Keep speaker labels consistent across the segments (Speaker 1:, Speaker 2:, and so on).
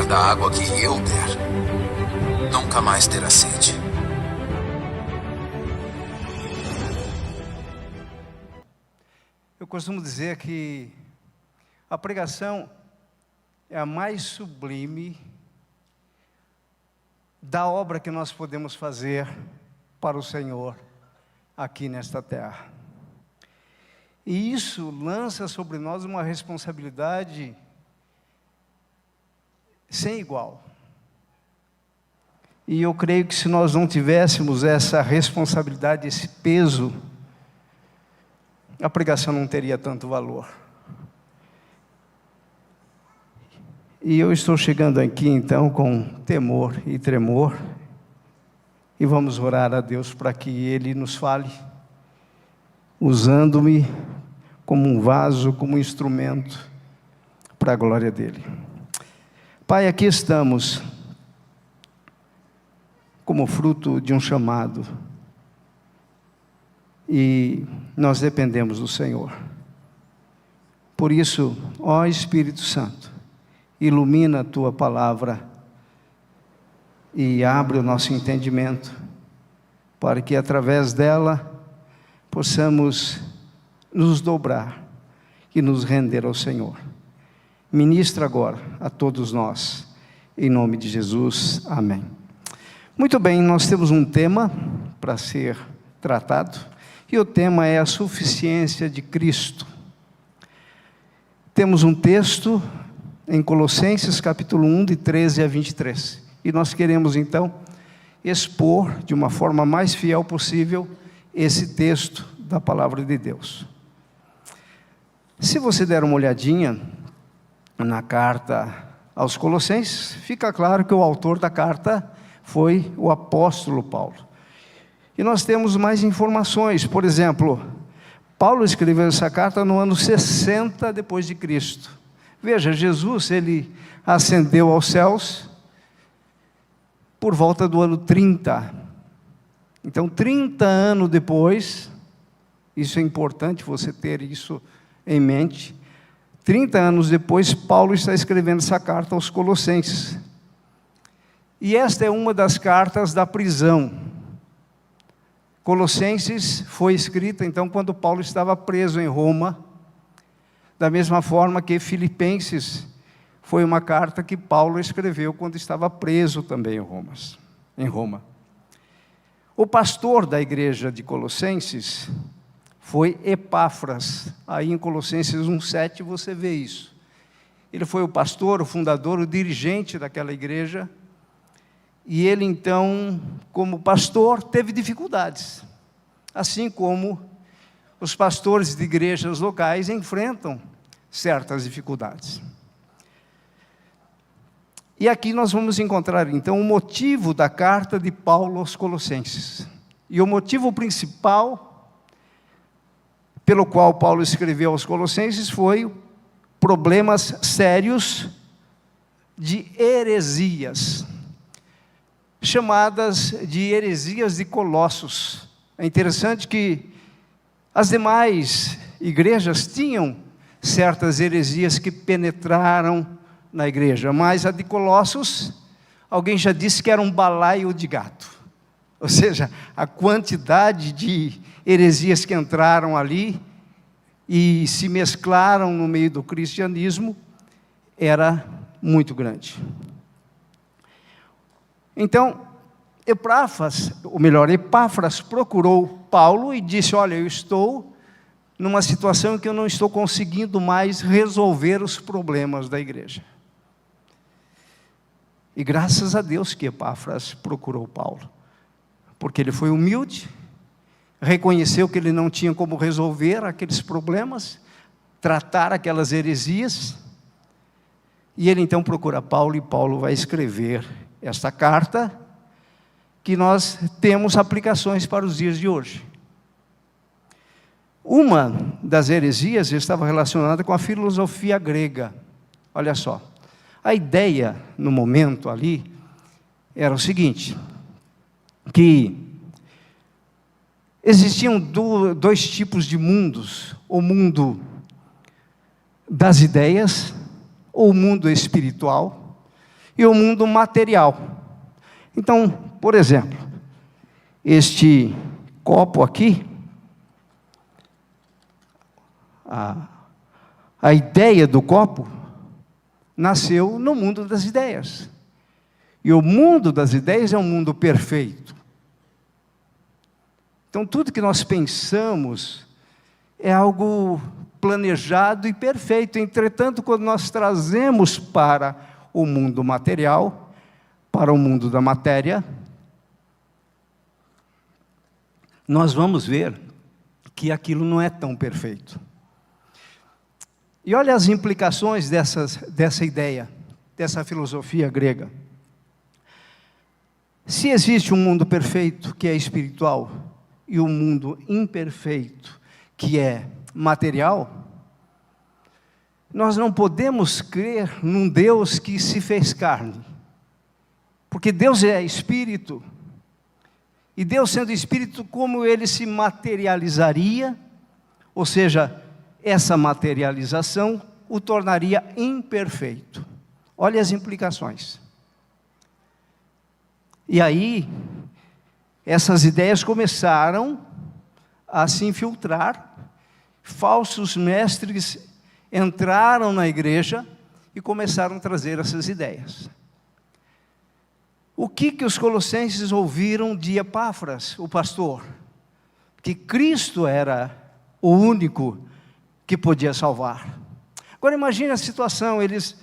Speaker 1: da água que eu der, nunca mais terá sede.
Speaker 2: Eu costumo dizer que a pregação é a mais sublime da obra que nós podemos fazer para o Senhor aqui nesta terra. E isso lança sobre nós uma responsabilidade sem igual. E eu creio que se nós não tivéssemos essa responsabilidade, esse peso, a pregação não teria tanto valor. E eu estou chegando aqui então com temor e tremor, e vamos orar a Deus para que Ele nos fale, usando-me como um vaso, como um instrumento para a glória dEle. Pai, aqui estamos como fruto de um chamado, e nós dependemos do Senhor. Por isso, ó Espírito Santo, ilumina a Tua palavra e abre o nosso entendimento, para que através dela possamos nos dobrar e nos render ao Senhor. Ministra agora a todos nós, em nome de Jesus, amém. Muito bem, nós temos um tema para ser tratado, e o tema é a suficiência de Cristo. Temos um texto em Colossenses capítulo 1, de 13 a 23, e nós queremos então expor de uma forma mais fiel possível esse texto da palavra de Deus. Se você der uma olhadinha na carta aos Colossenses, fica claro que o autor da carta foi o apóstolo Paulo. E nós temos mais informações. Por exemplo, Paulo escreveu essa carta no ano 60 depois de Cristo. Veja, Jesus, ele ascendeu aos céus por volta do ano 30. Então, 30 anos depois, isso é importante você ter isso em mente, 30 anos depois, Paulo está escrevendo essa carta aos Colossenses. E esta é uma das cartas da prisão. Colossenses foi escrita, então, quando Paulo estava preso em Roma, da mesma forma que Filipenses foi uma carta que Paulo escreveu quando estava preso também em Roma. O pastor da igreja de Colossenses foi Epáfras. Aí em Colossenses 1,7 você vê isso. Ele foi o pastor, o fundador, o dirigente daquela igreja. E ele então, como pastor, teve dificuldades. Assim como os pastores de igrejas locais enfrentam certas dificuldades. E aqui nós vamos encontrar então o motivo da carta de Paulo aos Colossenses. E o motivo principal pelo qual Paulo escreveu aos Colossenses foi problemas sérios de heresias, chamadas de heresias de Colossos. É interessante que as demais igrejas tinham certas heresias que penetraram na igreja, mas a de Colossos, alguém já disse que era um balaio de gato. Ou seja, a quantidade de heresias que entraram ali e se mesclaram no meio do cristianismo era muito grande. Então, Epáfras procurou Paulo e disse: olha, eu estou numa situação em que eu não estou conseguindo mais resolver os problemas da igreja. E graças a Deus que Epáfras procurou Paulo, porque ele foi humilde, reconheceu que ele não tinha como resolver aqueles problemas, tratar aquelas heresias, e ele então procura Paulo, e Paulo vai escrever esta carta, que nós temos aplicações para os dias de hoje. Uma das heresias estava relacionada com a filosofia grega. Olha só, a ideia no momento ali era o seguinte, que existiam dois tipos de mundos: o mundo das ideias, ou o mundo espiritual, e o mundo material. Então, por exemplo, este copo aqui, a ideia do copo nasceu no mundo das ideias. E o mundo das ideias é um mundo perfeito. Então, tudo que nós pensamos é algo planejado e perfeito. Entretanto, quando nós trazemos para o mundo material, para o mundo da matéria, nós vamos ver que aquilo não é tão perfeito. E olha as implicações dessa ideia, dessa filosofia grega. Se existe um mundo perfeito, que é espiritual, e um mundo imperfeito, que é material, nós não podemos crer num Deus que se fez carne, porque Deus é espírito, e Deus sendo espírito, como ele se materializaria, ou seja, essa materialização o tornaria imperfeito. Olha as implicações. E aí, essas ideias começaram a se infiltrar, falsos mestres entraram na igreja e começaram a trazer essas ideias. O que os colossenses ouviram de Epáfras, o pastor? Que Cristo era o único que podia salvar. Agora imagine a situação, eles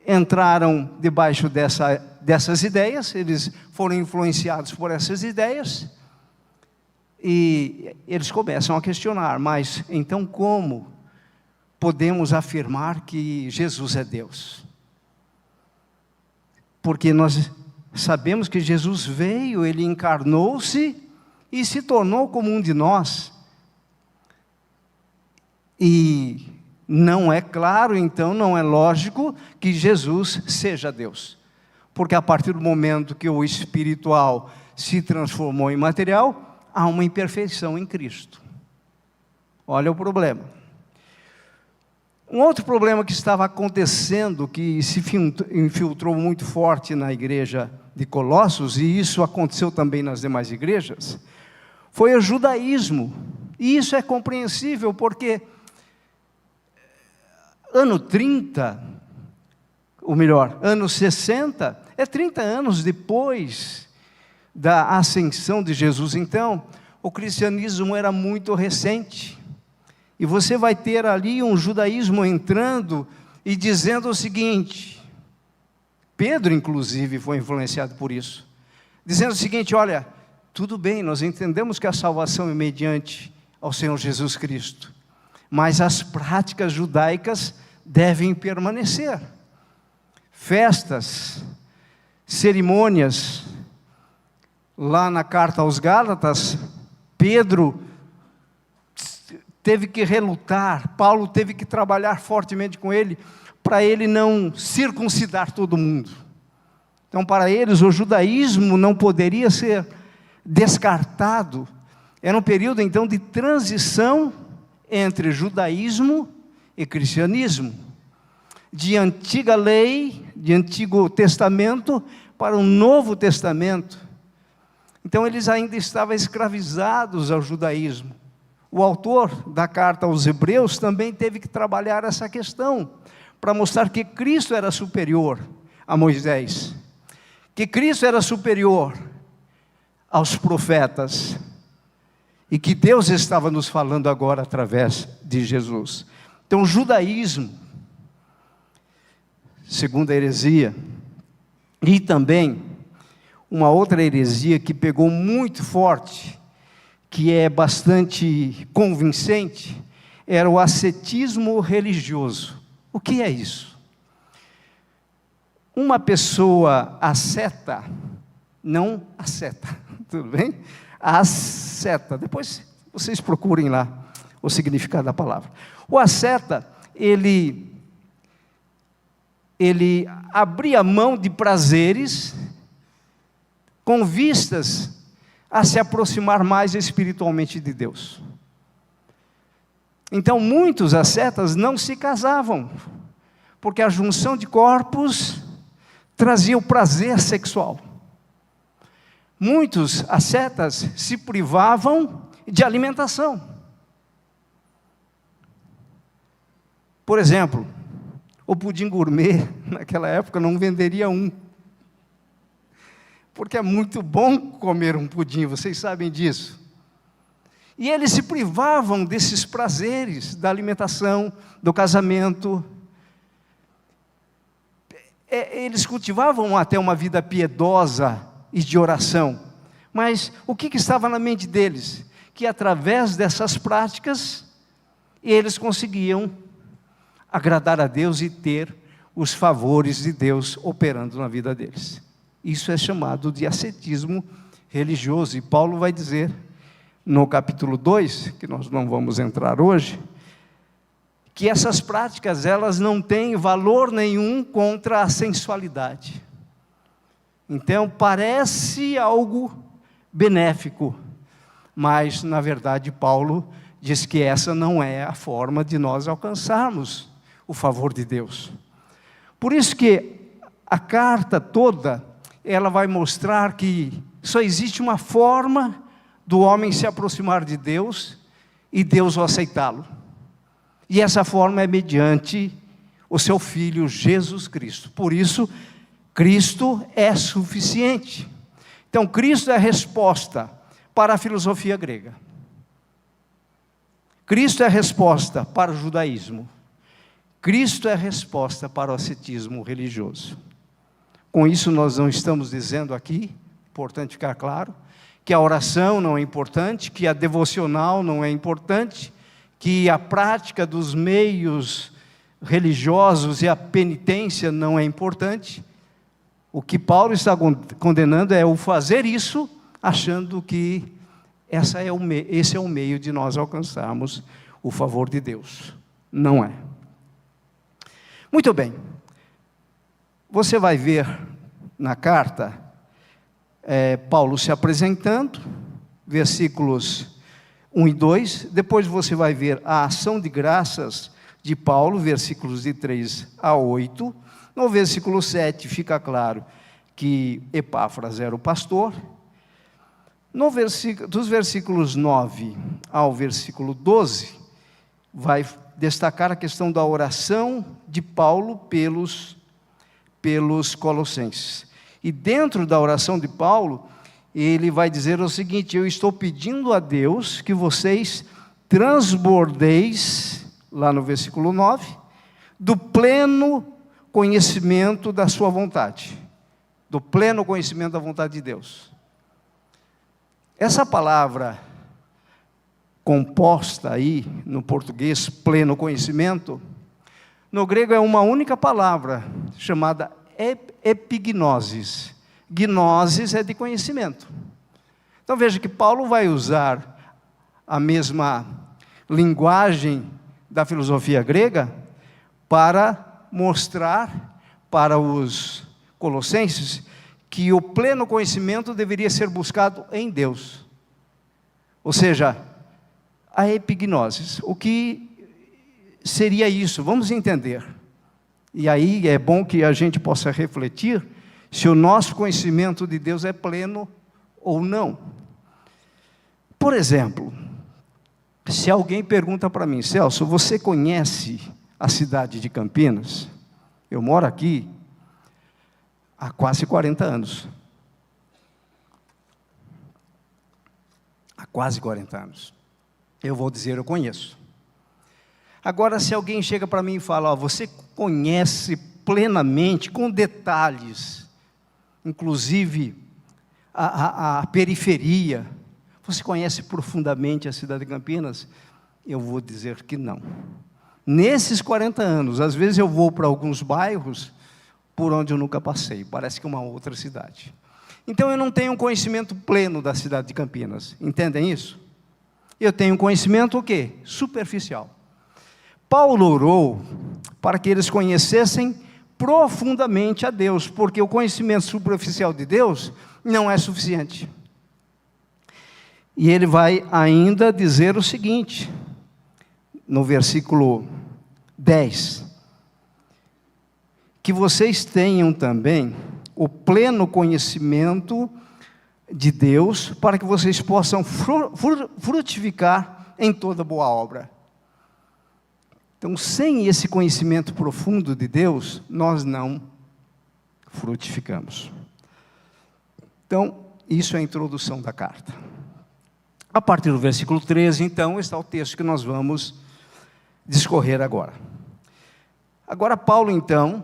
Speaker 2: entraram debaixo dessas ideias, eles foram influenciados por essas ideias, e eles começam a questionar, mas então como podemos afirmar que Jesus é Deus? Porque nós sabemos que Jesus veio, ele encarnou-se e se tornou como um de nós. E não é claro, então, não é lógico que Jesus seja Deus. Porque a partir do momento que o espiritual se transformou em material, há uma imperfeição em Cristo. Olha o problema. Um outro problema que estava acontecendo, que se infiltrou muito forte na igreja de Colossos, e isso aconteceu também nas demais igrejas, foi o judaísmo. E isso é compreensível, porque ano 30, ou melhor, ano 60, é 30 anos depois da ascensão de Jesus. Então, o cristianismo era muito recente. E você vai ter ali um judaísmo entrando e dizendo o seguinte, Pedro inclusive foi influenciado por isso, dizendo o seguinte, olha, tudo bem, nós entendemos que a salvação é mediante ao Senhor Jesus Cristo, mas as práticas judaicas devem permanecer. Festas, cerimônias, lá na carta aos Gálatas, Pedro teve que relutar, Paulo teve que trabalhar fortemente com ele, para ele não circuncidar todo mundo. Então, para eles, o judaísmo não poderia ser descartado. Era um período, então, de transição entre judaísmo e cristianismo, de antiga lei, de Antigo Testamento, para o Novo Testamento. Então, eles ainda estavam escravizados ao judaísmo. O autor da carta aos Hebreus também teve que trabalhar essa questão, para mostrar que Cristo era superior a Moisés, que Cristo era superior aos profetas, e que Deus estava nos falando agora através de Jesus. Então, o judaísmo, segunda heresia, e também uma outra heresia que pegou muito forte, que é bastante convincente, era o ascetismo religioso. O que é isso? Uma pessoa asceta, não asceta, tudo bem? Asceta, depois vocês procurem lá o significado da palavra. O asceta, ele abria mão de prazeres com vistas a se aproximar mais espiritualmente de Deus. Então, muitos ascetas não se casavam, porque a junção de corpos trazia o prazer sexual. Muitos ascetas se privavam de alimentação. Por exemplo, o pudim gourmet, naquela época, não venderia um. Porque é muito bom comer um pudim, vocês sabem disso. E eles se privavam desses prazeres da alimentação, do casamento. Eles cultivavam até uma vida piedosa e de oração. Mas o que estava na mente deles? Que através dessas práticas, eles conseguiam agradar a Deus e ter os favores de Deus operando na vida deles. Isso é chamado de ascetismo religioso. E Paulo vai dizer, no capítulo 2, que nós não vamos entrar hoje, que essas práticas, elas não têm valor nenhum contra a sensualidade. Então, parece algo benéfico, mas, na verdade, Paulo diz que essa não é a forma de nós alcançarmos o favor de Deus. Por isso que a carta toda, ela vai mostrar que só existe uma forma do homem se aproximar de Deus e Deus o aceitá-lo. E essa forma é mediante o seu Filho Jesus Cristo. Por isso, Cristo é suficiente. Então, Cristo é a resposta para a filosofia grega. Cristo é a resposta para o judaísmo. Cristo é a resposta para o ascetismo religioso. Com isso, nós não estamos dizendo aqui, importante ficar claro, que a oração não é importante, que a devocional não é importante, que a prática dos meios religiosos e a penitência não é importante. O que Paulo está condenando é o fazer isso, achando que esse é o meio de nós alcançarmos o favor de Deus. Não é. Muito bem. Você vai ver na carta, Paulo se apresentando, versículos 1 e 2, depois você vai ver a ação de graças de Paulo, versículos de 3 a 8, no versículo 7 fica claro que Epáfras era o pastor, dos versículos 9 ao versículo 12, vai destacar a questão da oração de Paulo pelos colossenses. E dentro da oração de Paulo, ele vai dizer o seguinte: eu estou pedindo a Deus que vocês transbordeis, lá no versículo 9, do pleno conhecimento da sua vontade. Do pleno conhecimento da vontade de Deus. Essa palavra composta aí, no português, pleno conhecimento, no grego é uma única palavra, chamada epignosis. Gnosis é de conhecimento. Então veja que Paulo vai usar a mesma linguagem da filosofia grega para mostrar para os colossenses que o pleno conhecimento deveria ser buscado em Deus. Ou seja, a epignosis. O que seria isso? Vamos entender. E aí é bom que a gente possa refletir se o nosso conhecimento de Deus é pleno ou não. Por exemplo, se alguém pergunta para mim: Celso, você conhece a cidade de Campinas? Eu moro aqui há quase 40 anos. Há quase 40 anos. Eu vou dizer, eu conheço. Agora, se alguém chega para mim e fala: você conhece plenamente, com detalhes, inclusive a periferia, você conhece profundamente a cidade de Campinas? Eu vou dizer que não. Nesses 40 anos, às vezes eu vou para alguns bairros por onde eu nunca passei, parece que é uma outra cidade. Então eu não tenho um conhecimento pleno da cidade de Campinas, entendem isso? Eu tenho um conhecimento o quê? Superficial. Paulo orou para que eles conhecessem profundamente a Deus, porque o conhecimento superficial de Deus não é suficiente. E ele vai ainda dizer o seguinte, no versículo 10, que vocês tenham também o pleno conhecimento de Deus, para que vocês possam frutificar em toda boa obra. Então, sem esse conhecimento profundo de Deus, nós não frutificamos. Então, isso é a introdução da carta. A partir do versículo 13, então, está o texto que nós vamos discorrer agora. Agora, Paulo, então,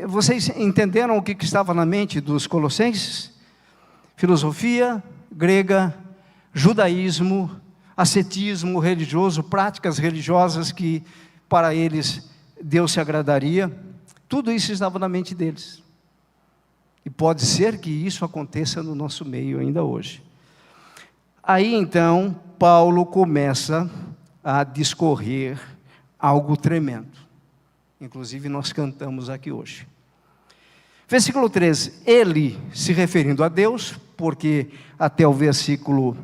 Speaker 2: vocês entenderam o que estava na mente dos colossenses? Filosofia grega, judaísmo, ascetismo religioso, práticas religiosas que para eles Deus se agradaria, tudo isso estava na mente deles. E pode ser que isso aconteça no nosso meio ainda hoje. Aí então, Paulo começa a discorrer algo tremendo. Inclusive nós cantamos aqui hoje. Versículo 13, ele se referindo a Deus, porque até o versículo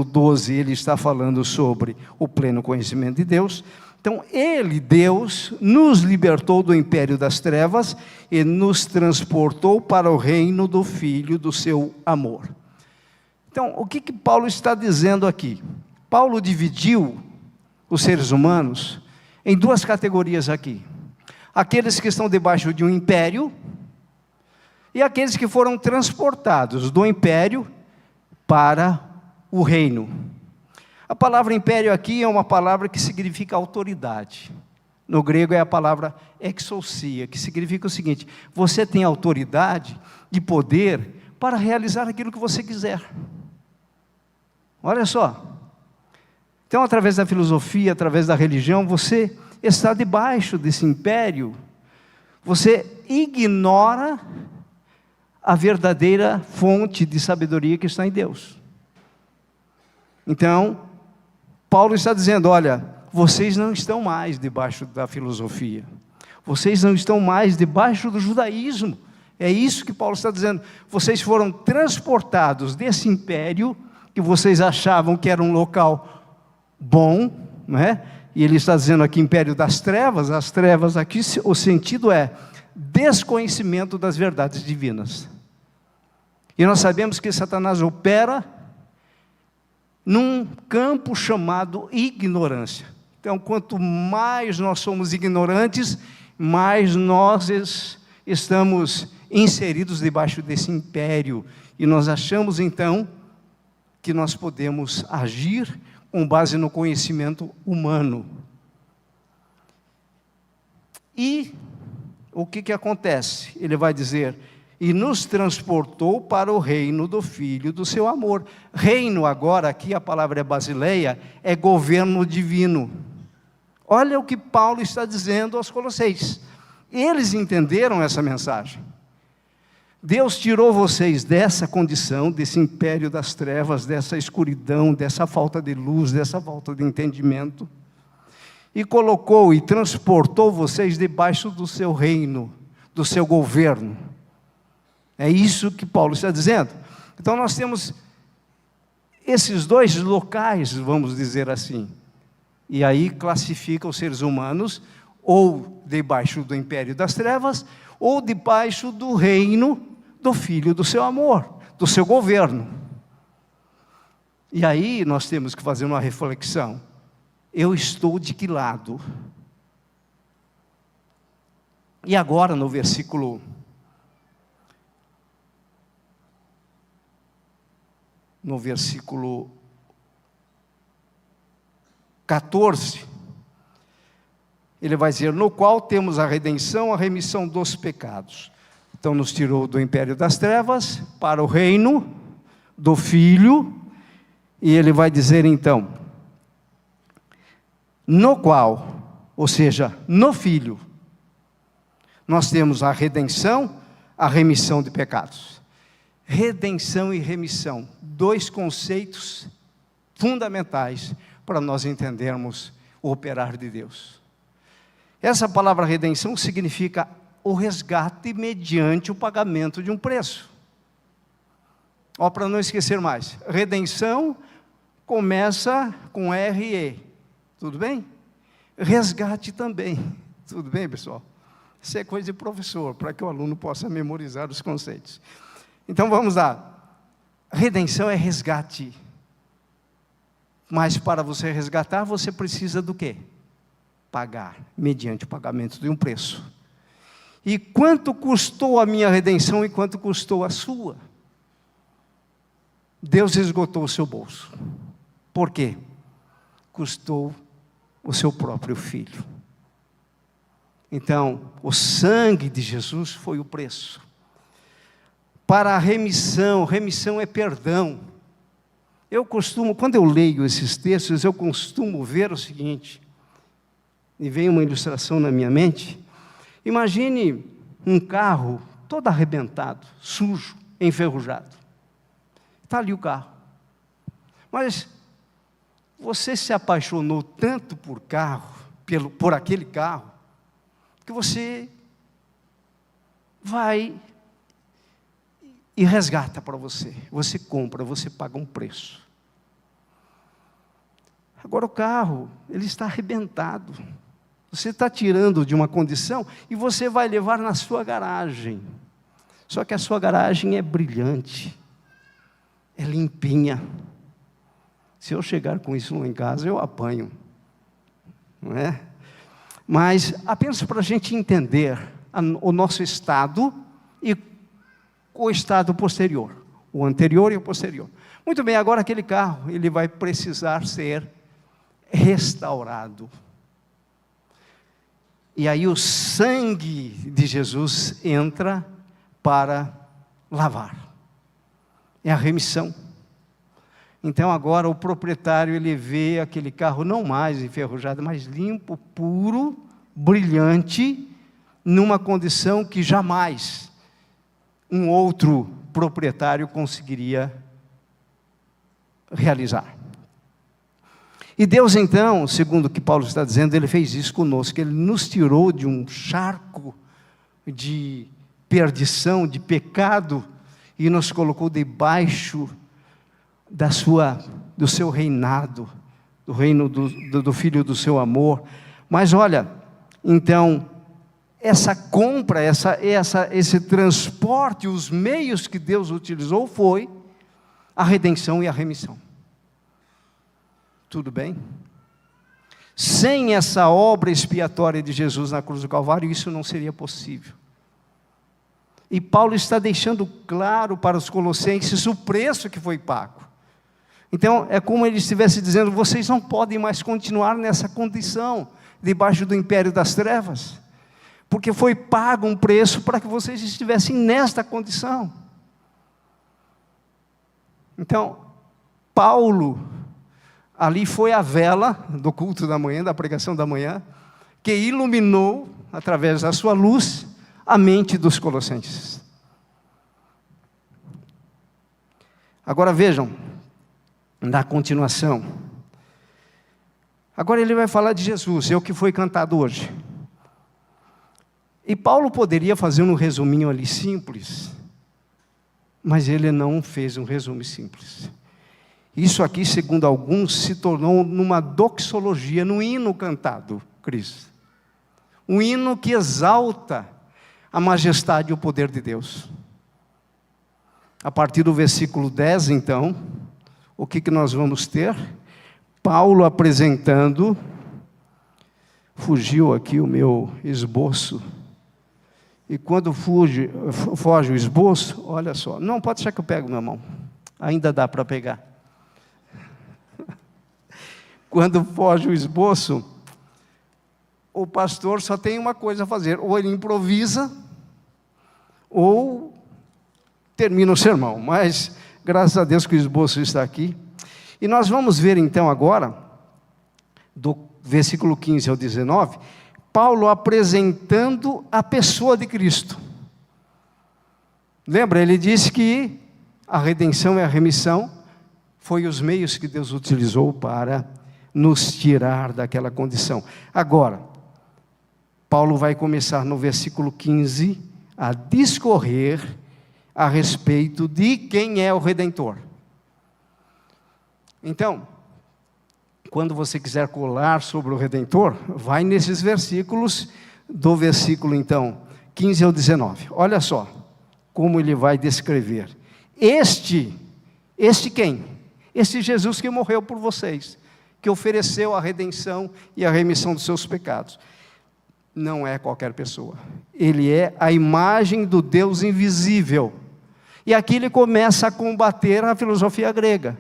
Speaker 2: 12, ele está falando sobre o pleno conhecimento de Deus. Então, ele, Deus, nos libertou do império das trevas e nos transportou para o reino do Filho do seu amor. Então, o que Paulo está dizendo aqui? Paulo dividiu os seres humanos em duas categorias aqui. Aqueles que estão debaixo de um império e aqueles que foram transportados do império para o reino. A palavra império aqui é uma palavra que significa autoridade. No grego é a palavra exousia, que significa o seguinte: você tem autoridade e poder para realizar aquilo que você quiser. Olha só. Então, através da filosofia, através da religião, você está debaixo desse império, você ignora a verdadeira fonte de sabedoria que está em Deus. Então, Paulo está dizendo, olha, vocês não estão mais debaixo da filosofia, vocês não estão mais debaixo do judaísmo, é isso que Paulo está dizendo, vocês foram transportados desse império, que vocês achavam que era um local bom, não é? E ele está dizendo aqui império das trevas, as trevas aqui, o sentido é desconhecimento das verdades divinas. E nós sabemos que Satanás opera num campo chamado ignorância. Então, quanto mais nós somos ignorantes, mais nós estamos inseridos debaixo desse império. E nós achamos, então, que nós podemos agir com base no conhecimento humano. E o que acontece? Ele vai dizer, e nos transportou para o reino do Filho do seu amor. Reino agora, aqui a palavra é basileia, é governo divino. Olha o que Paulo está dizendo aos Colossenses. Eles entenderam essa mensagem. Deus tirou vocês dessa condição, desse império das trevas, dessa escuridão, dessa falta de luz, dessa falta de entendimento, e colocou e transportou vocês debaixo do seu reino, do seu governo. É isso que Paulo está dizendo. Então nós temos esses dois locais, vamos dizer assim, e aí classifica os seres humanos, ou debaixo do império das trevas, ou debaixo do reino do Filho do seu amor, do seu governo. E aí nós temos que fazer uma reflexão. Eu estou de que lado? E agora no versículo 14, ele vai dizer, no qual temos a redenção, a remissão dos pecados. Então nos tirou do império das trevas para o reino do Filho, e ele vai dizer então, no qual, ou seja, no Filho, nós temos a redenção, a remissão de pecados. Redenção e remissão, dois conceitos fundamentais para nós entendermos o operar de Deus. Essa palavra redenção significa o resgate mediante o pagamento de um preço. Ó, para não esquecer mais, redenção começa com RE, tudo bem? Resgate também, tudo bem, pessoal? Isso é coisa de professor, para que o aluno possa memorizar os conceitos. Então vamos lá. Redenção é resgate. Mas para você resgatar, você precisa do quê? Pagar, mediante o pagamento de um preço. E quanto custou a minha redenção e quanto custou a sua? Deus esgotou o seu bolso. Por quê? Custou o seu próprio filho. Então, o sangue de Jesus foi o preço. Para a remissão, remissão é perdão. Quando eu leio esses textos, eu costumo ver o seguinte, e vem uma ilustração na minha mente. Imagine um carro todo arrebentado, sujo, enferrujado. Está ali o carro. Mas você se apaixonou tanto por aquele carro, que você vai e resgata para você. Você compra, você paga um preço. Agora o carro, ele está arrebentado. Você está tirando de uma condição e você vai levar na sua garagem. Só que a sua garagem é brilhante, é limpinha. Se eu chegar com isso lá em casa, eu apanho. Não é? Mas apenas para a gente entender o nosso estado e o estado posterior, o anterior e o posterior. Muito bem, agora aquele carro, ele vai precisar ser restaurado. E aí o sangue de Jesus entra para lavar. É a remissão. Então agora o proprietário, ele vê aquele carro não mais enferrujado, mas limpo, puro, brilhante, numa condição que jamais um outro proprietário conseguiria realizar. E Deus então, segundo o que Paulo está dizendo, Ele fez isso conosco, Ele nos tirou de um charco de perdição, de pecado, e nos colocou debaixo do seu reinado, do reino do Filho do seu amor. Mas olha, então, essa compra, esse transporte, os meios que Deus utilizou foi a redenção e a remissão. Tudo bem? Sem essa obra expiatória de Jesus na cruz do Calvário, isso não seria possível. E Paulo está deixando claro para os colossenses o preço que foi pago. Então, é como ele estivesse dizendo, vocês não podem mais continuar nessa condição, debaixo do império das trevas, porque foi pago um preço para que vocês estivessem nesta condição. Então, Paulo, ali foi a vela do culto da manhã, da pregação da manhã, que iluminou, através da sua luz, a mente dos colossenses. Agora vejam, na continuação, agora ele vai falar de Jesus, é o que foi cantado hoje. E Paulo poderia fazer um resuminho ali simples, mas ele não fez um resumo simples. Isso aqui, segundo alguns, se tornou numa doxologia, num hino cantado, Cristo. Um hino que exalta a majestade e o poder de Deus. A partir do versículo 10, então, o que nós vamos ter? Paulo apresentando, fugiu aqui o meu esboço, e quando foge o esboço, olha só, não, pode deixar que eu pego na mão, ainda dá para pegar. Quando foge o esboço, o pastor só tem uma coisa a fazer, ou ele improvisa, ou termina o sermão, mas graças a Deus que o esboço está aqui. E nós vamos ver então agora, do versículo 15 ao 19, Paulo apresentando a pessoa de Cristo. Lembra, ele disse que a redenção e a remissão foi os meios que Deus utilizou para nos tirar daquela condição. Agora, Paulo vai começar no versículo 15 a discorrer a respeito de quem é o Redentor. Então, quando você quiser colar sobre o Redentor, vai nesses versículos do versículo, então, 15 ao 19. Olha só como ele vai descrever. Este quem? Este Jesus que morreu por vocês, que ofereceu a redenção e a remissão dos seus pecados. Não é qualquer pessoa. Ele é a imagem do Deus invisível. E aqui ele começa a combater a filosofia grega.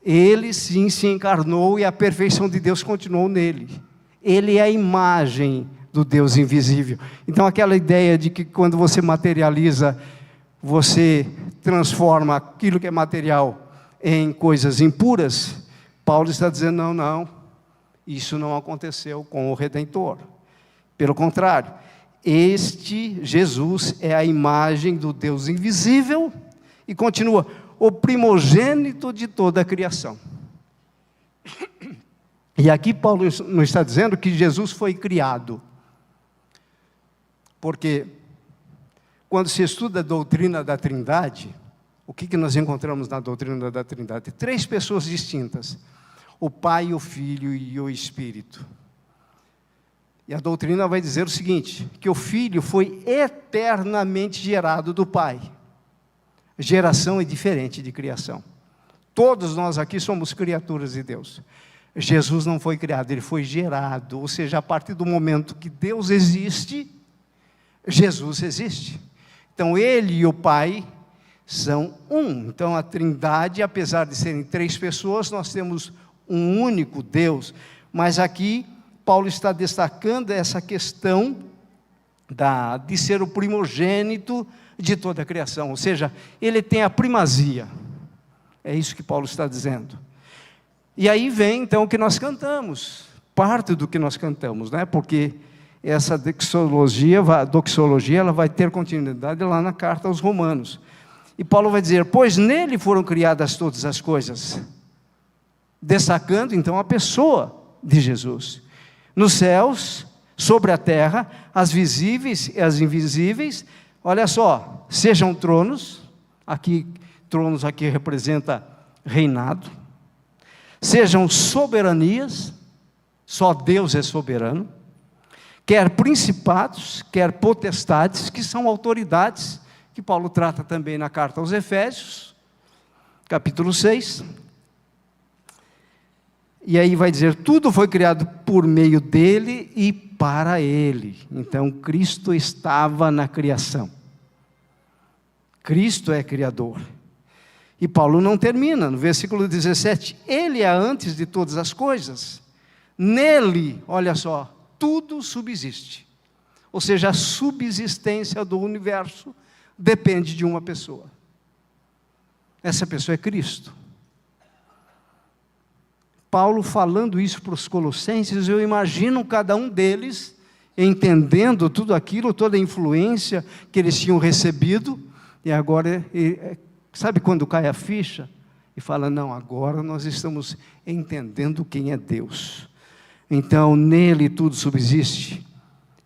Speaker 2: Ele sim se encarnou e a perfeição de Deus continuou nele. Ele é a imagem do Deus invisível. Então aquela ideia de que quando você materializa, você transforma aquilo que é material em coisas impuras, Paulo está dizendo, não, isso não aconteceu com o Redentor. Pelo contrário, este Jesus é a imagem do Deus invisível, e continua, o primogênito de toda a criação. E aqui Paulo não está dizendo que Jesus foi criado, porque quando se estuda a doutrina da Trindade, o que nós encontramos na doutrina da Trindade? 3 pessoas distintas, o Pai, o Filho e o Espírito. E a doutrina vai dizer o seguinte, que o Filho foi eternamente gerado do Pai. Geração é diferente de criação. Todos nós aqui somos criaturas de Deus. Jesus não foi criado, ele foi gerado. Ou seja, a partir do momento que Deus existe, Jesus existe. Então ele e o Pai são um. Então a Trindade, apesar de serem 3 pessoas, nós temos um único Deus. Mas aqui Paulo está destacando essa questão de ser o primogênito de toda a criação, ou seja, ele tem a primazia. É isso que Paulo está dizendo. E aí vem então o que nós cantamos, parte do que nós cantamos, né? Porque essa doxologia ela vai ter continuidade lá na carta aos Romanos. E Paulo vai dizer, pois nele foram criadas todas as coisas, destacando então a pessoa de Jesus. Nos céus, sobre a terra, as visíveis e as invisíveis, olha só, sejam tronos aqui representa reinado, sejam soberanias, só Deus é soberano, quer principados, quer potestades, que são autoridades, que Paulo trata também na carta aos Efésios, capítulo 6, e aí vai dizer, tudo foi criado por meio dele e para ele. Então Cristo estava na criação. Cristo é criador. E Paulo não termina, no versículo 17, ele é antes de todas as coisas. Nele, olha só, tudo subsiste. Ou seja, a subsistência do universo depende de uma pessoa. Essa pessoa é Cristo. Paulo falando isso para os colossenses, eu imagino cada um deles entendendo tudo aquilo, toda a influência que eles tinham recebido, e agora, sabe quando cai a ficha? E fala, não, agora nós estamos entendendo quem é Deus. Então, nele tudo subsiste.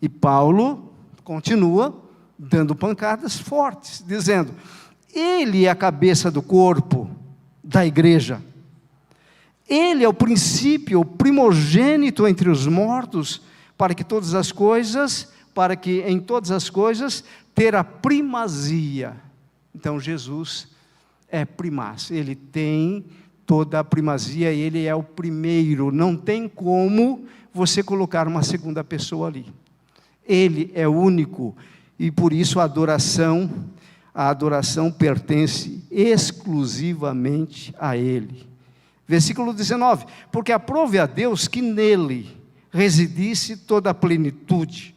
Speaker 2: E Paulo continua dando pancadas fortes, dizendo, ele é a cabeça do corpo da igreja. Ele é o princípio, o primogênito entre os mortos, para que em todas as coisas ter a primazia. Então Jesus é primaz, ele tem toda a primazia, ele é o primeiro, não tem como você colocar uma segunda pessoa ali. Ele é único, e por isso a adoração pertence exclusivamente a ele. Versículo 19, porque aprove a Deus que nele residisse toda a plenitude.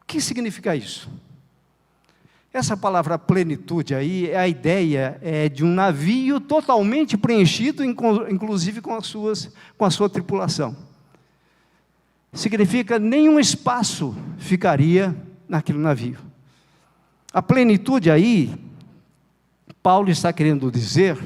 Speaker 2: O que significa isso? Essa palavra plenitude aí, a ideia é de um navio totalmente preenchido, inclusive com a sua tripulação. Significa nenhum espaço ficaria naquele navio. A plenitude aí, Paulo está querendo dizer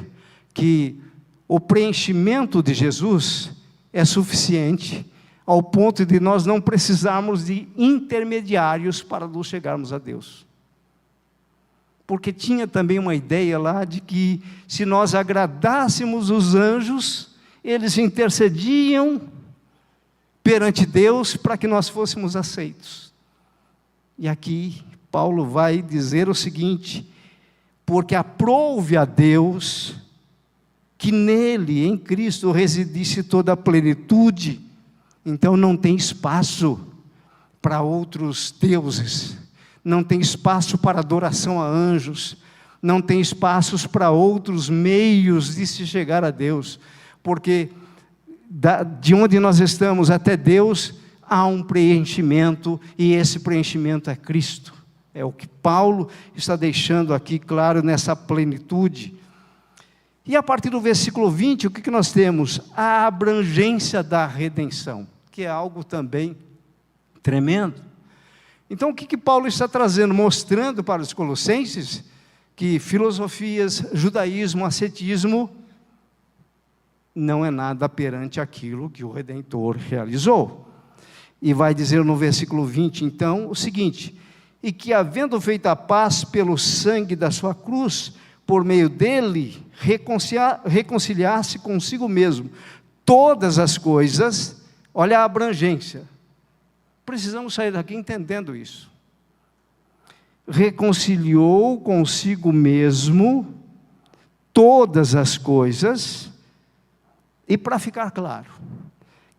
Speaker 2: que o preenchimento de Jesus é suficiente ao ponto de nós não precisarmos de intermediários para nos chegarmos a Deus. Porque tinha também uma ideia lá de que se nós agradássemos os anjos, eles intercediam perante Deus para que nós fôssemos aceitos. E aqui Paulo vai dizer o seguinte: porque aprouve a Deus que nele, em Cristo, residisse toda a plenitude. Então não tem espaço para outros deuses, não tem espaço para adoração a anjos, não tem espaços para outros meios de se chegar a Deus, porque de onde nós estamos até Deus há um preenchimento, e esse preenchimento é Cristo. É o que Paulo está deixando aqui claro nessa plenitude. E a partir do versículo 20, o que nós temos? A abrangência da redenção, que é algo também tremendo. Então o que Paulo está trazendo? Mostrando para os colossenses que filosofias, judaísmo, ascetismo não é nada perante aquilo que o Redentor realizou. E vai dizer no versículo 20, então, o seguinte: e que havendo feito a paz pelo sangue da sua cruz, por meio dele, reconciliar-se consigo mesmo todas as coisas. Olha a abrangência. Precisamos sair daqui entendendo isso. Reconciliou consigo mesmo todas as coisas, e para ficar claro,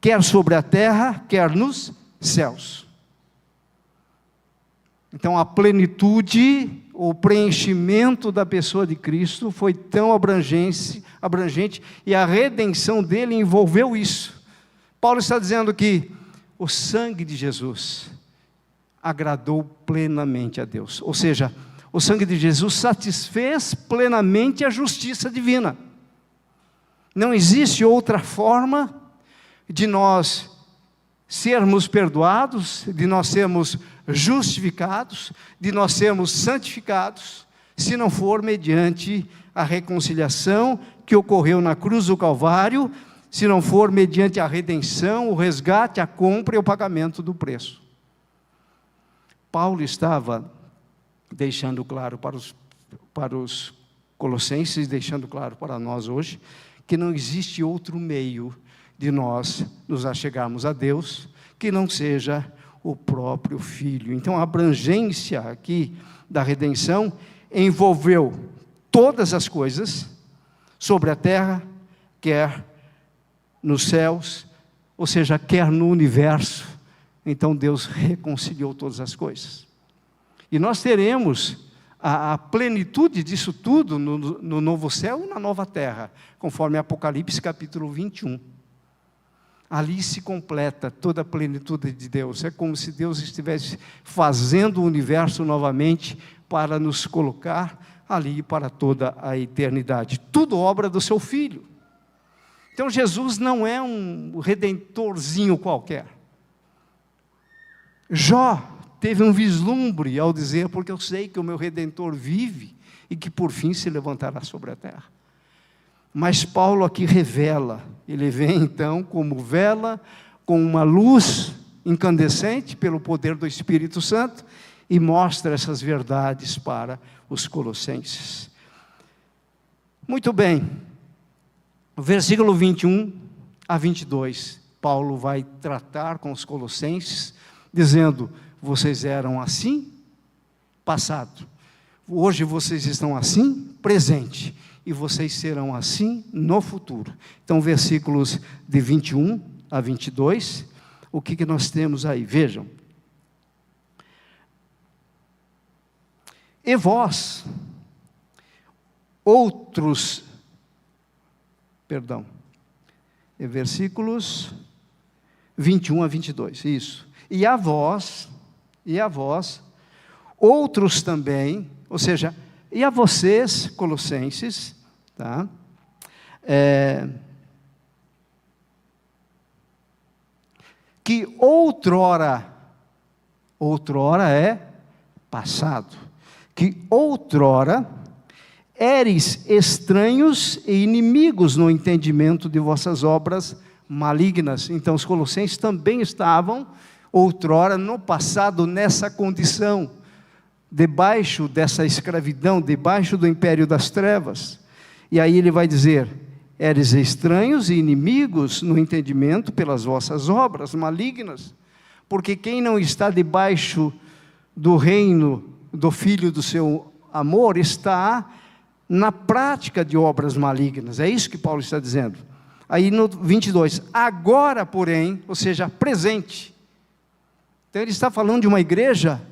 Speaker 2: quer sobre a terra, quer nos céus. Então a plenitude, o preenchimento da pessoa de Cristo foi tão abrangente, e a redenção dele envolveu isso. Paulo está dizendo que o sangue de Jesus agradou plenamente a Deus, ou seja, o sangue de Jesus satisfez plenamente a justiça divina. Não existe outra forma de nós sermos perdoados, de nós sermos justificados, de nós sermos santificados, se não for mediante a reconciliação que ocorreu na cruz do Calvário, se não for mediante a redenção, o resgate, a compra e o pagamento do preço. Paulo estava deixando claro para os colossenses, deixando claro para nós hoje, que não existe outro meio de nós nos achegarmos a Deus, que não seja o próprio Filho. Então a abrangência aqui da redenção envolveu todas as coisas, sobre a terra, quer nos céus, ou seja, quer no universo. Então Deus reconciliou todas as coisas. E nós teremos a plenitude disso tudo no novo céu e na nova terra, conforme Apocalipse capítulo 21. Ali se completa toda a plenitude de Deus. É como se Deus estivesse fazendo o universo novamente para nos colocar ali para toda a eternidade. Tudo obra do seu Filho. Então Jesus não é um redentorzinho qualquer. Jó teve um vislumbre ao dizer: porque eu sei que o meu Redentor vive e que por fim se levantará sobre a terra. Mas Paulo aqui revela, ele vem então como vela, com uma luz incandescente pelo poder do Espírito Santo, e mostra essas verdades para os colossenses. Muito bem, versículo 21 a 22, Paulo vai tratar com os colossenses, dizendo: vocês eram assim, passado, hoje vocês estão assim, presente, e vocês serão assim no futuro. Então, versículos de 21 a 22, o que nós temos aí? Vejam. E vós, versículos 21 a 22, isso. E a vós, outros também, ou seja, e a vocês, colossenses, tá? Que outrora é passado, que outrora éreis estranhos e inimigos no entendimento de vossas obras malignas. Então os colossenses também estavam outrora, no passado, nessa condição, debaixo dessa escravidão, debaixo do império das trevas. E aí ele vai dizer: Eres estranhos e inimigos no entendimento pelas vossas obras malignas, porque quem não está debaixo do reino do Filho do seu amor, está na prática de obras malignas. É isso que Paulo está dizendo. Aí no 22, agora porém, ou seja, presente. Então ele está falando de uma igreja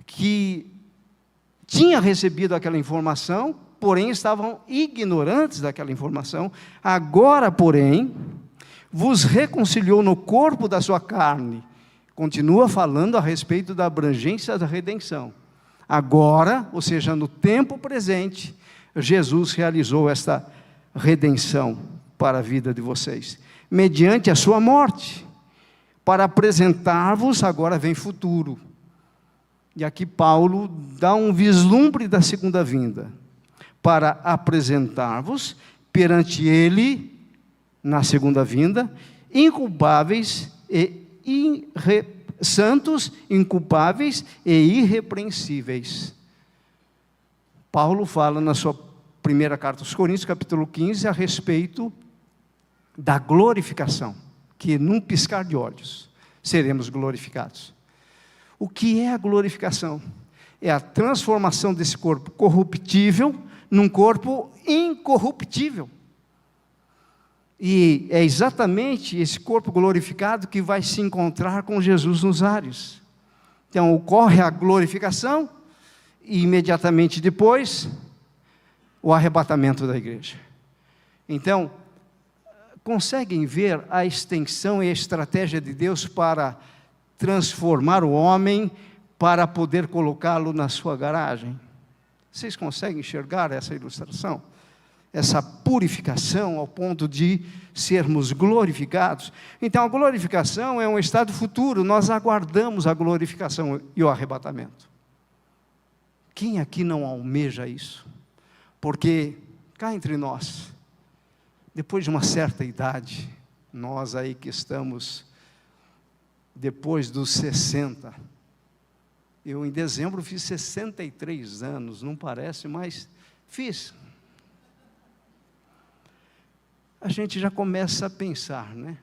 Speaker 2: que tinha recebido aquela informação, porém estavam ignorantes daquela informação. Agora, porém, vos reconciliou no corpo da sua carne. Continua falando a respeito da abrangência da redenção. Agora, ou seja, no tempo presente, Jesus realizou esta redenção para a vida de vocês, mediante a sua morte, para apresentar-vos, agora vem futuro. E aqui Paulo dá um vislumbre da segunda vinda, para apresentar-vos perante Ele, na segunda vinda, inculpáveis e santos, inculpáveis e irrepreensíveis. Paulo fala na sua primeira carta aos Coríntios, capítulo 15, a respeito da glorificação, que num piscar de olhos seremos glorificados. O que é a glorificação? É a transformação desse corpo corruptível num corpo incorruptível. E é exatamente esse corpo glorificado que vai se encontrar com Jesus nos ares. Então ocorre a glorificação e imediatamente depois o arrebatamento da igreja. Então, conseguem ver a extensão e a estratégia de Deus para transformar o homem, para poder colocá-lo na sua garagem? Vocês conseguem enxergar essa ilustração? Essa purificação ao ponto de sermos glorificados? Então a glorificação é um estado futuro, nós aguardamos a glorificação e o arrebatamento. Quem aqui não almeja isso? Porque, cá entre nós, depois de uma certa idade, nós aí que estamos depois dos 60, eu em dezembro fiz 63 anos, não parece, mas fiz. A gente já começa a pensar, né?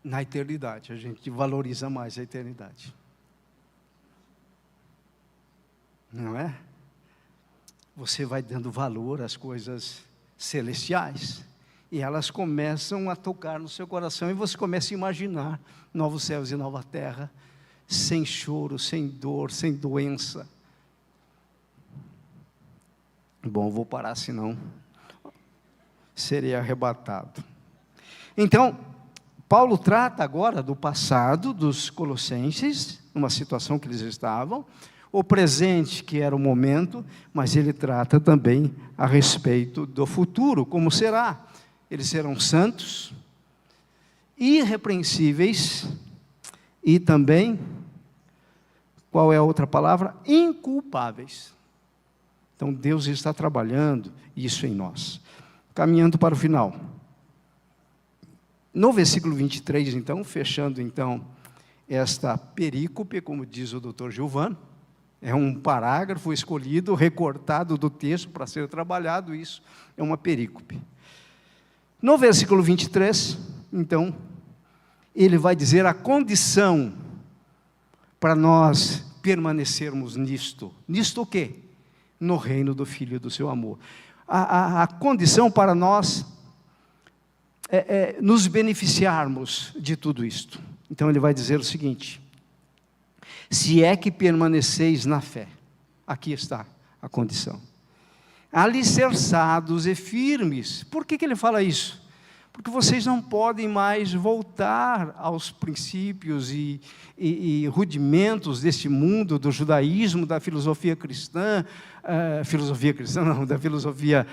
Speaker 2: Na eternidade, a gente valoriza mais a eternidade. Não é? Você vai dando valor às coisas celestiais, e elas começam a tocar no seu coração, e você começa a imaginar novos céus e nova terra, sem choro, sem dor, sem doença. Bom, vou parar, senão serei arrebatado. Então, Paulo trata agora do passado dos colossenses, uma situação que eles estavam, o presente, que era o momento, mas ele trata também a respeito do futuro, como será. Eles serão santos, irrepreensíveis, e também, qual é a outra palavra? Inculpáveis. Então Deus está trabalhando isso em nós. Caminhando para o final. No versículo 23, então, fechando então esta perícope, como diz o Dr. Gilvan, é um parágrafo escolhido, recortado do texto para ser trabalhado, isso é uma perícope. No versículo 23, então, ele vai dizer a condição para nós permanecermos nisto. Nisto o quê? No reino do Filho do seu amor. A condição para nós nos beneficiarmos de tudo isto. Então ele vai dizer o seguinte: se é que permaneceis na fé, aqui está a condição, alicerçados e firmes. Por que ele fala isso? Porque vocês não podem mais voltar aos princípios e rudimentos deste mundo, do judaísmo, da filosofia cristã, da filosofia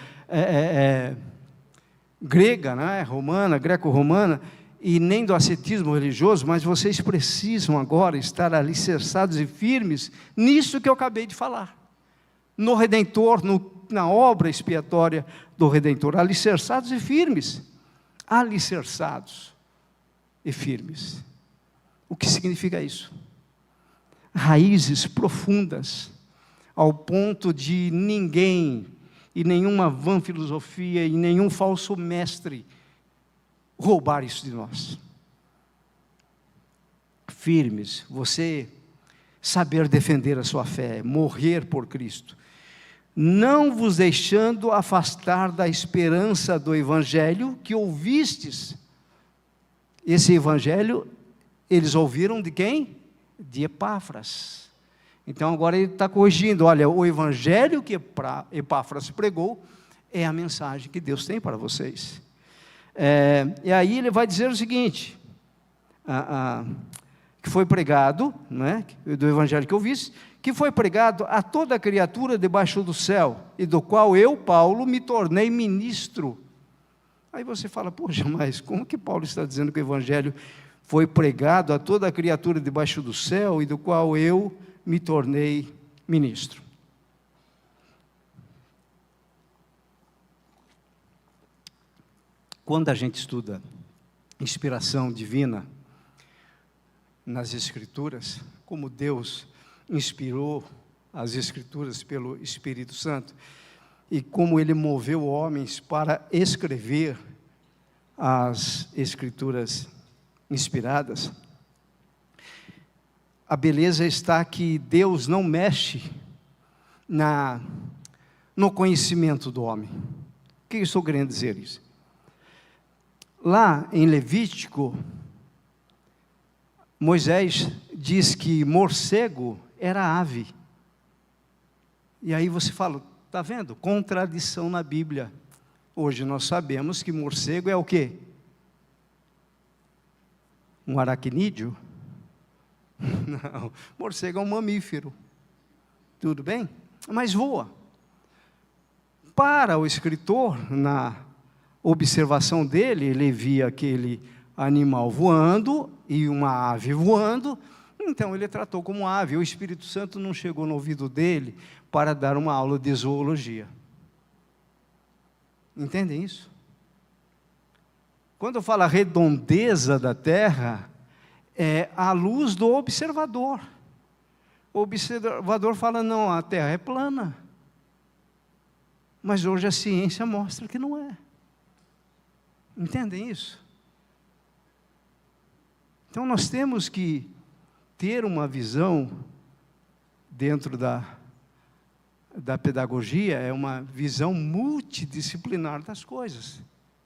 Speaker 2: grega, né, romana, greco-romana, e nem do ascetismo religioso, mas vocês precisam agora estar alicerçados e firmes nisso que eu acabei de falar, no Redentor, na obra expiatória do Redentor, alicerçados e firmes. Alicerçados e firmes. O que significa isso? Raízes profundas, ao ponto de ninguém, e nenhuma vã filosofia, e nenhum falso mestre roubar isso de nós. Firmes, você saber defender a sua fé, morrer por Cristo, não vos deixando afastar da esperança do Evangelho que ouvistes. Esse Evangelho, eles ouviram de quem? De Epáfras. Então agora ele está corrigindo, olha, o Evangelho que Epáfras pregou é a mensagem que Deus tem para vocês. E aí ele vai dizer o seguinte, que foi pregado, né, do Evangelho que eu vi, que foi pregado a toda criatura debaixo do céu, e do qual eu, Paulo, me tornei ministro. Aí você fala, poxa, mas como que Paulo está dizendo que o Evangelho foi pregado a toda criatura debaixo do céu, e do qual eu me tornei ministro? Quando a gente estuda inspiração divina nas Escrituras, como Deus inspirou as Escrituras pelo Espírito Santo, e como Ele moveu homens para escrever as Escrituras inspiradas, a beleza está que Deus não mexe no conhecimento do homem. O que eu estou querendo dizer isso? Lá em Levítico, Moisés diz que morcego era ave. E aí você fala, está vendo? Contradição na Bíblia. Hoje nós sabemos que morcego é o quê? Um aracnídeo? Não, morcego é um mamífero. Tudo bem? Mas voa. Para o escritor, na observação dele, ele via aquele animal voando e uma ave voando, então ele tratou como ave. O Espírito Santo não chegou no ouvido dele para dar uma aula de zoologia. Entendem isso? Quando eu falo a redondeza da terra, é a luz do observador. O observador fala, não, a terra é plana. Mas hoje a ciência mostra que não é. Entendem isso? Então nós temos que ter uma visão dentro da pedagogia, é uma visão multidisciplinar das coisas,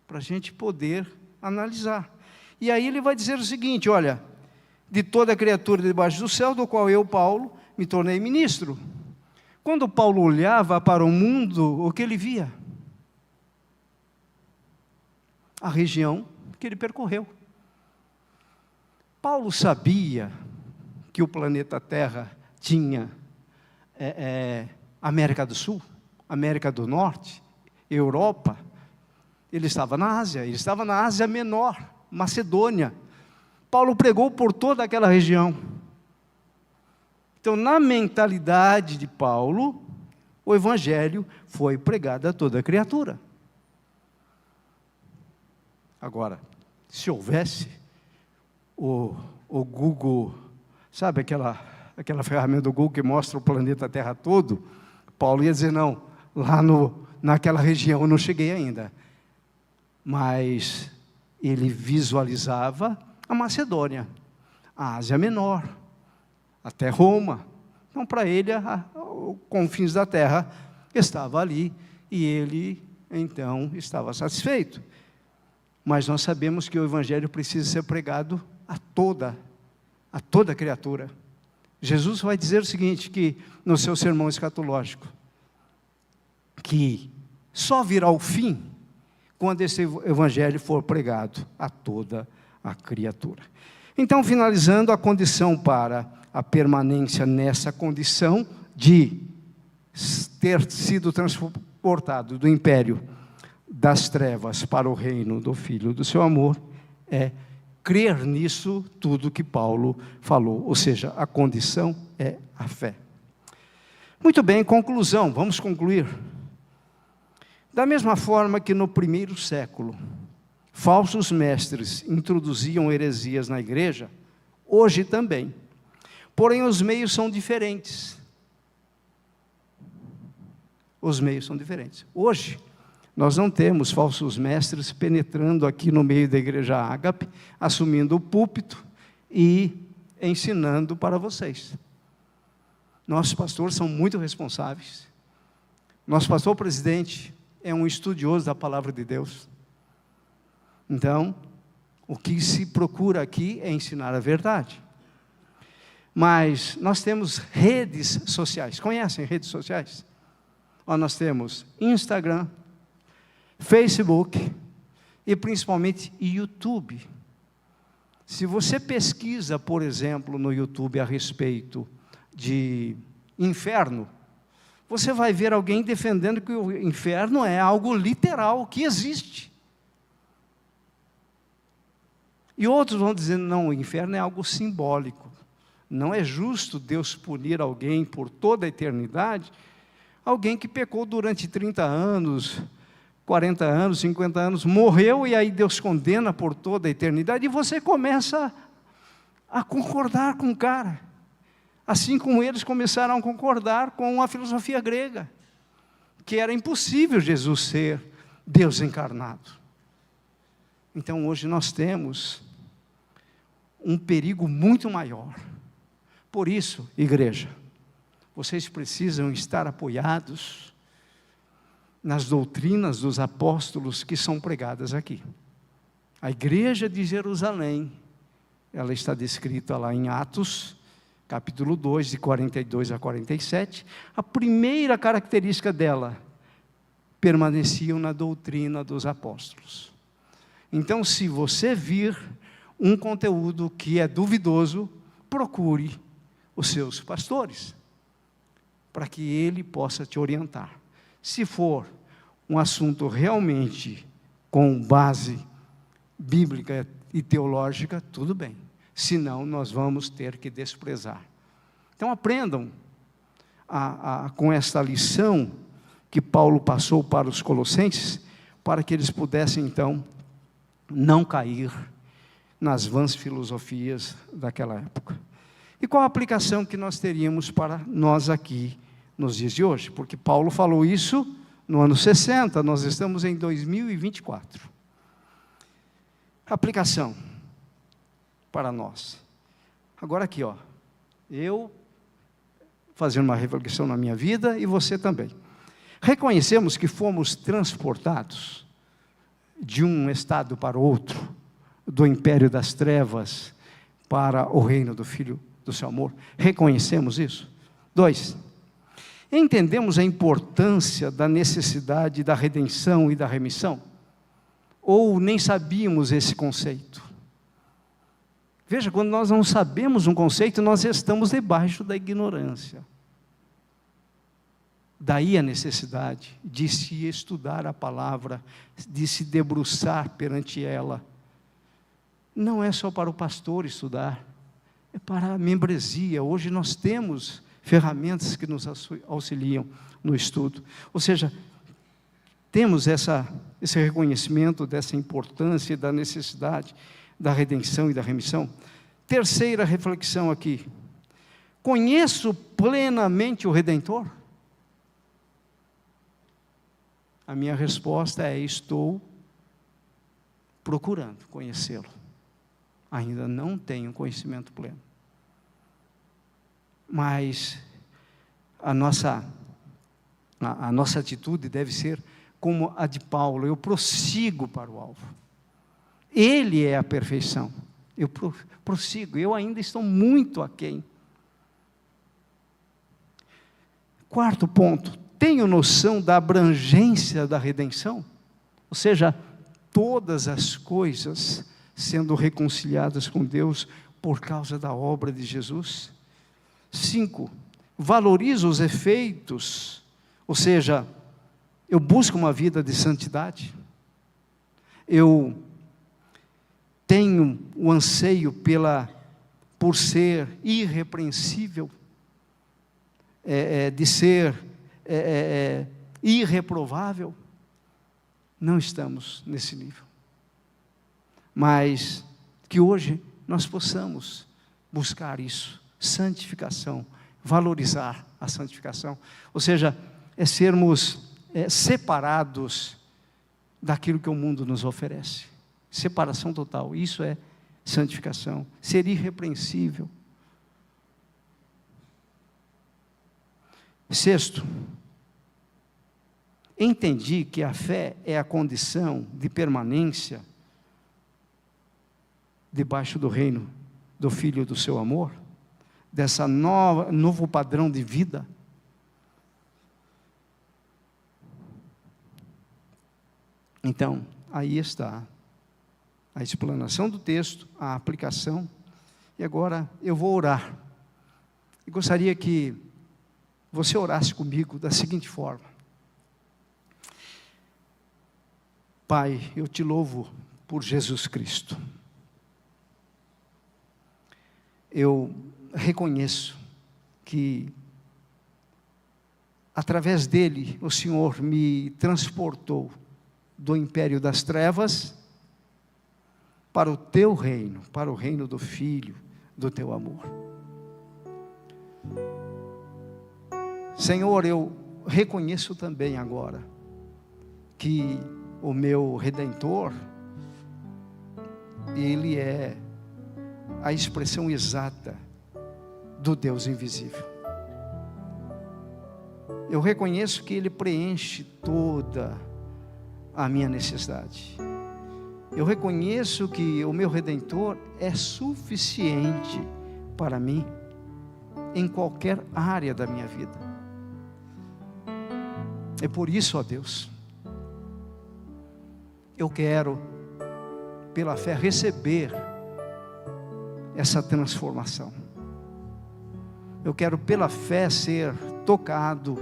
Speaker 2: para a gente poder analisar. E aí ele vai dizer o seguinte, olha, de toda criatura debaixo do céu, do qual eu, Paulo, me tornei ministro. Quando Paulo olhava para o mundo, o que ele via? A região que ele percorreu. Paulo sabia que o planeta Terra tinha América do Sul, América do Norte, Europa. Ele estava na Ásia, ele estava na Ásia Menor, Macedônia. Paulo pregou por toda aquela região. Então, na mentalidade de Paulo, o Evangelho foi pregado a toda criatura. Agora, se houvesse o Google, sabe aquela ferramenta do Google que mostra o planeta Terra todo, Paulo ia dizer, não, lá naquela região eu não cheguei ainda. Mas ele visualizava a Macedônia, a Ásia Menor, até Roma. Então, para ele, os confins da terra estava ali, e ele, então, estava satisfeito. Mas nós sabemos que o Evangelho precisa ser pregado a toda criatura. Jesus vai dizer o seguinte, que no seu sermão escatológico, que só virá o fim quando esse Evangelho for pregado a toda a criatura. Então, finalizando, a condição para a permanência nessa condição de ter sido transportado do império das trevas para o reino do Filho do seu amor, é crer nisso tudo que Paulo falou, ou seja, a condição é a fé. Muito bem, conclusão, vamos concluir. Da mesma forma que no primeiro século, falsos mestres introduziam heresias na igreja, hoje também. Porém, os meios são diferentes. os meios são diferentes. Hoje, nós não temos falsos mestres penetrando aqui no meio da igreja Ágape, assumindo o púlpito e ensinando para vocês. Nossos pastores são muito responsáveis. Nosso pastor presidente é um estudioso da palavra de Deus. Então, o que se procura aqui é ensinar a verdade. Mas nós temos redes sociais. Conhecem redes sociais? Nós temos Instagram, Facebook e principalmente YouTube. Se você pesquisa, por exemplo, no YouTube a respeito de inferno, você vai ver alguém defendendo que o inferno é algo literal, que existe. E outros vão dizendo, não, o inferno é algo simbólico. Não é justo Deus punir alguém por toda a eternidade, alguém que pecou durante 30 anos, 40 anos, 50 anos, morreu e aí Deus condena por toda a eternidade, e você começa a concordar com o cara. Assim como eles começaram a concordar com a filosofia grega, que era impossível Jesus ser Deus encarnado. Então hoje nós temos um perigo muito maior. Por isso, igreja, vocês precisam estar apoiados nas doutrinas dos apóstolos que são pregadas aqui. A igreja de Jerusalém, ela está descrita lá em Atos, capítulo 2, de 42 a 47, a primeira característica dela, permaneciam na doutrina dos apóstolos. Então, se você vir um conteúdo que é duvidoso, procure os seus pastores, para que ele possa te orientar. Se for um assunto realmente com base bíblica e teológica, tudo bem. Senão, nós vamos ter que desprezar. Então, aprendam com esta lição que Paulo passou para os colossenses, para que eles pudessem, então, não cair nas vãs filosofias daquela época. E qual a aplicação que nós teríamos para nós aqui, nos dias de hoje? Porque Paulo falou isso no ano 60, nós estamos em 2024. Aplicação para nós. Agora aqui, eu fazendo uma reflexão na minha vida e você também. Reconhecemos que fomos transportados de um estado para outro, do império das trevas para o reino do Filho do seu amor. Reconhecemos isso? 2, entendemos a importância da necessidade da redenção e da remissão? Ou nem sabíamos esse conceito? Veja, quando nós não sabemos um conceito, nós estamos debaixo da ignorância. Daí a necessidade de se estudar a palavra, de se debruçar perante ela. Não é só para o pastor estudar, é para a membresia. Hoje nós temos ferramentas que nos auxiliam no estudo. Ou seja, temos esse reconhecimento dessa importância e da necessidade da redenção e da remissão. Terceira reflexão aqui. Conheço plenamente o Redentor? A minha resposta é: estou procurando conhecê-lo. Ainda não tenho conhecimento pleno. Mas a nossa atitude deve ser como a de Paulo: eu prossigo para o alvo. Ele é a perfeição. Eu prossigo, eu ainda estou muito aquém. Quarto ponto, tenho noção da abrangência da redenção? Ou seja, todas as coisas sendo reconciliadas com Deus por causa da obra de Jesus. 5, valorizo os efeitos, ou seja, eu busco uma vida de santidade. Eu tenho o anseio por ser irrepreensível, de ser irreprovável. Não estamos nesse nível. Mas que hoje nós possamos buscar isso, santificação, valorizar a santificação. Ou seja, é sermos separados daquilo que o mundo nos oferece. Separação total, isso é santificação. Ser irrepreensível. Sexto, entendi que a fé é a condição de permanência debaixo do reino do Filho do seu amor, dessa novo padrão de vida. Então, aí está a explanação do texto, a aplicação, e agora eu vou orar. E gostaria que você orasse comigo da seguinte forma: Pai, eu te louvo por Jesus Cristo. Eu reconheço que, através dele, o Senhor me transportou do império das trevas para o teu reino, para o reino do Filho do teu amor. Senhor, eu reconheço também agora que o meu Redentor, ele é a expressão exata do Deus invisível. Eu reconheço que ele preenche toda a minha necessidade. Eu reconheço que o meu Redentor é suficiente para mim em qualquer área da minha vida. É por isso, ó Deus, eu quero, pela fé, receber essa transformação. Eu quero, pela fé, ser tocado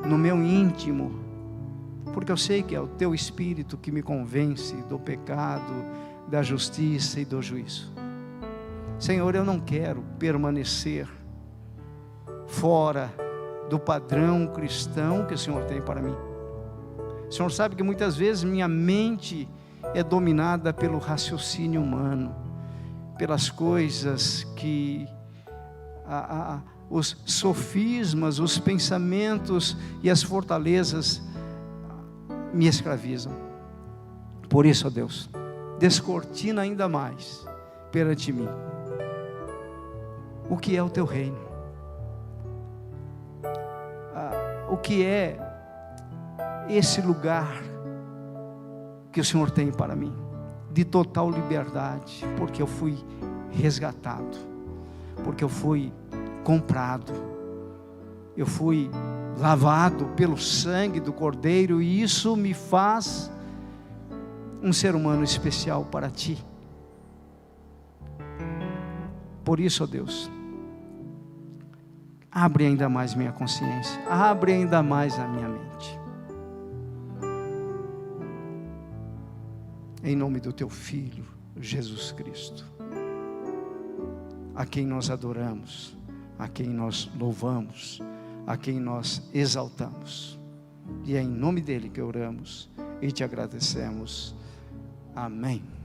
Speaker 2: no meu íntimo, porque eu sei que é o teu Espírito que me convence do pecado, da justiça e do juízo. Senhor, eu não quero permanecer fora do padrão cristão que o Senhor tem para mim. O Senhor sabe que muitas vezes minha mente é dominada pelo raciocínio humano, pelas coisas que os sofismas, os pensamentos e as fortalezas me escravizam. Por isso, ó Deus, descortina ainda mais perante mim o que é o teu reino, o que é esse lugar que o Senhor tem para mim, de total liberdade, porque eu fui resgatado, porque eu fui comprado, eu fui lavado pelo sangue do Cordeiro, e isso me faz um ser humano especial para ti. Por isso, ó Deus, abre ainda mais minha consciência, abre ainda mais a minha mente, em nome do teu Filho, Jesus Cristo, a quem nós adoramos, a quem nós louvamos, a quem nós exaltamos, e é em nome dele que oramos e te agradecemos. Amém.